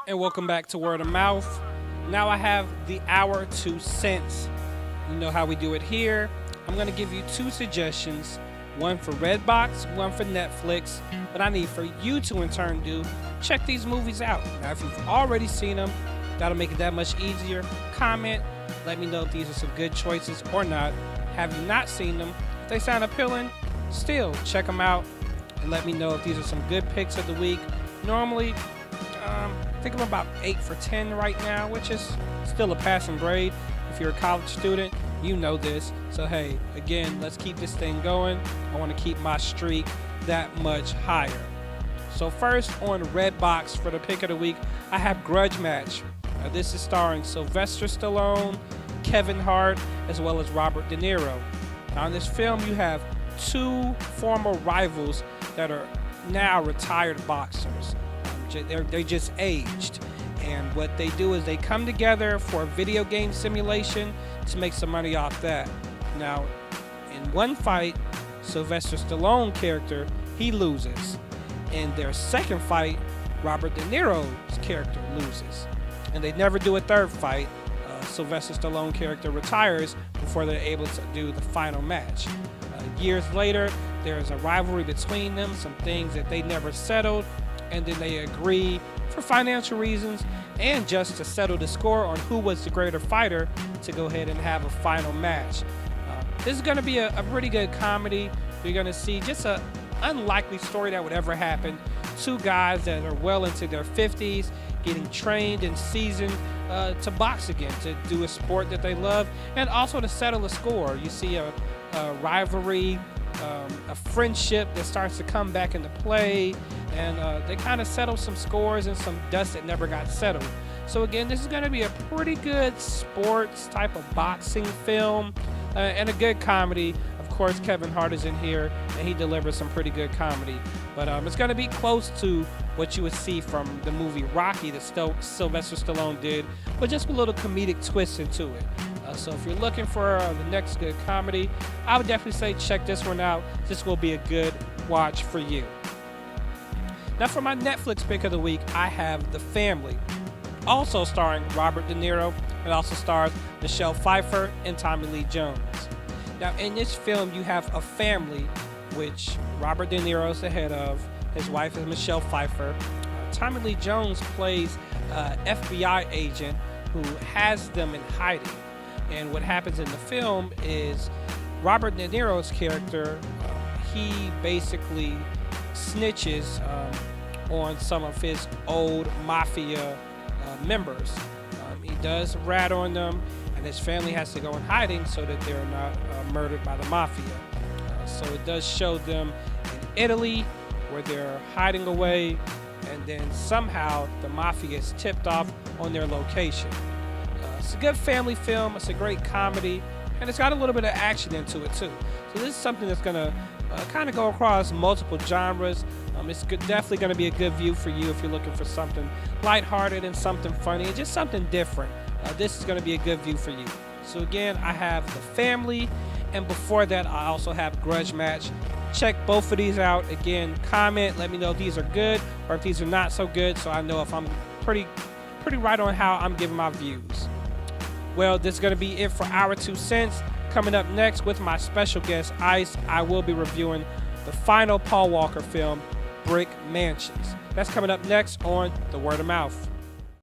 And welcome back to Word of Mouth. Now I have the Hour 2 Cents. You know how we do it here. I'm going to give you two suggestions, one for Redbox, one for Netflix. What I need for you to in turn do, check these movies out. Now if you've already seen them, that'll make it that much easier. Comment, let me know if these are some good choices or not. Have you not seen them? If they sound appealing, still check them out and let me know if these are some good picks of the week. Normally, I think I'm about 8 for 10 right now, which is still a passing grade. If you're a college student, you know this. So hey, again, let's keep this thing going. I want to keep my streak that much higher. So first on Redbox for the pick of the week, I have Grudge Match. Now this is starring Sylvester Stallone, Kevin Hart, as well as Robert De Niro. Now in this film, you have two former rivals that are now retired boxers. They just aged, and what they do is they come together for a video game simulation to make some money off that. Now, in one fight, Sylvester Stallone character, he loses. In their second fight, Robert De Niro's character loses. And they never do a third fight. Sylvester Stallone character retires before they're able to do the final match. Years later, there's a rivalry between them, some things that they never settled, and then they agree for financial reasons and just to settle the score on who was the greater fighter to go ahead and have a final match. This is going to be a pretty good comedy. You're going to see just an unlikely story that would ever happen. Two guys that are well into their 50s getting trained and seasoned to box again, to do a sport that they love, and also to settle a score. You see a rivalry, a friendship that starts to come back into play, and they kind of settle some scores and some dust that never got settled. So again, this is going to be a pretty good sports type of boxing film and a good comedy. Of course, Kevin Hart is in here, and he delivers some pretty good comedy. But it's going to be close to what you would see from the movie Rocky that Sylvester Stallone did, but just a little comedic twist into it. So if you're looking for the next good comedy, I would definitely say check this one out. This will be a good watch for you. Now for my Netflix pick of the week, I have The Family, also starring Robert De Niro. It also stars Michelle Pfeiffer and Tommy Lee Jones. Now in this film, you have a family which Robert De Niro is the head of. His wife is Michelle Pfeiffer. Tommy Lee Jones plays an FBI agent who has them in hiding. And what happens in the film is Robert De Niro's character, he basically snitches on some of his old mafia members. He does rat on them, and his family has to go in hiding so that they're not murdered by the mafia. So it does show them in Italy where they're hiding away, and then somehow the mafia is tipped off on their location. It's a good family film, it's a great comedy, and it's got a little bit of action into it too. So this is something that's going to kind of go across multiple genres. It's definitely going to be a good view for you if you're looking for something lighthearted and something funny and just something different. This is going to be a good view for you. So again, I have The Family, and before that I also have Grudge Match. Check both of these out. Again, comment, let me know if these are good or if these are not so good, so I know if I'm pretty right on how I'm giving my views. Well, this is going to be it for Hour 2 Cents. Coming up next with my special guest, Ice, I will be reviewing the final Paul Walker film, Brick Mansions. That's coming up next on The Word of Mouth.